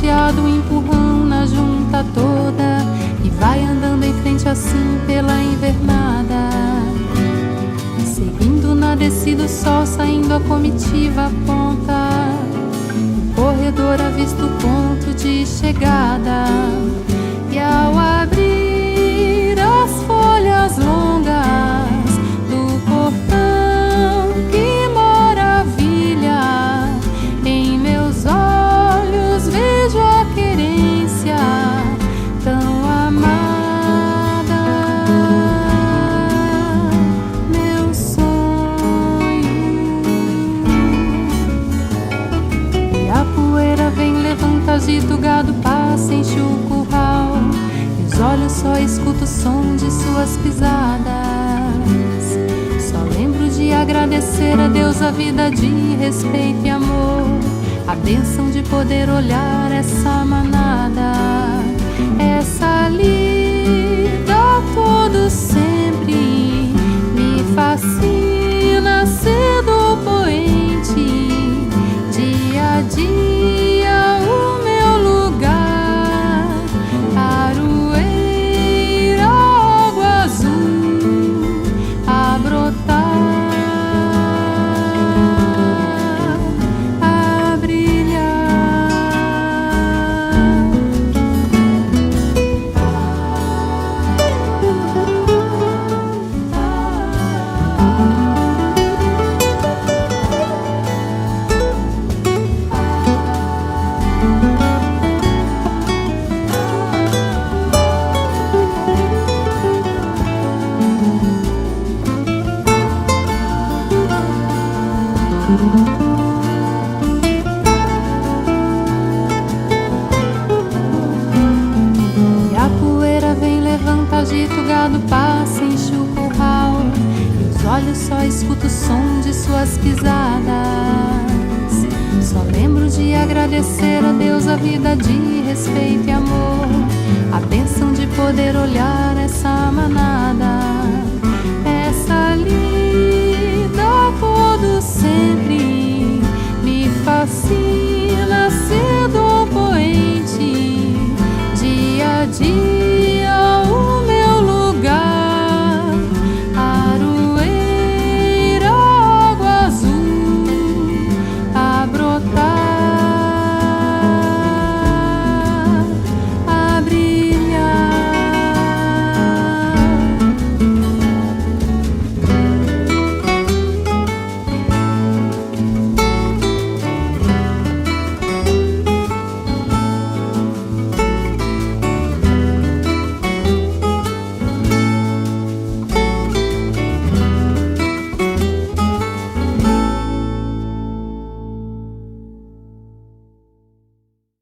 chateado, um empurrão na junta toda, e vai andando em frente assim pela invernada. Seguindo na descida o sol, saindo a comitiva aponta. O corredor avista o ponto de chegada, e ao abrir as folhas longas do portão, que maravilha! Em meus olhos vejo a querência tão amada, meu sonho. E a poeira vem, levanta, agita, o gado passa, enche o curral, e os olhos só escutam o som de suas pisadas. Só lembro de agradecer a Deus a vida de respeito e amor, a bênção de poder olhar essa manada, essa lida todo sempre me fascina, cedo poente, dia a dia o meu lugar, aroeira, água azul a brotar, a brilhar. E a poeira vem, levanta, agita, o gado passa, enche o curral, e os olhos só escutam o som de suas pisadas. Só lembro de agradecer a Deus a vida de respeito e amor, a bênção de poder olhar essa manada,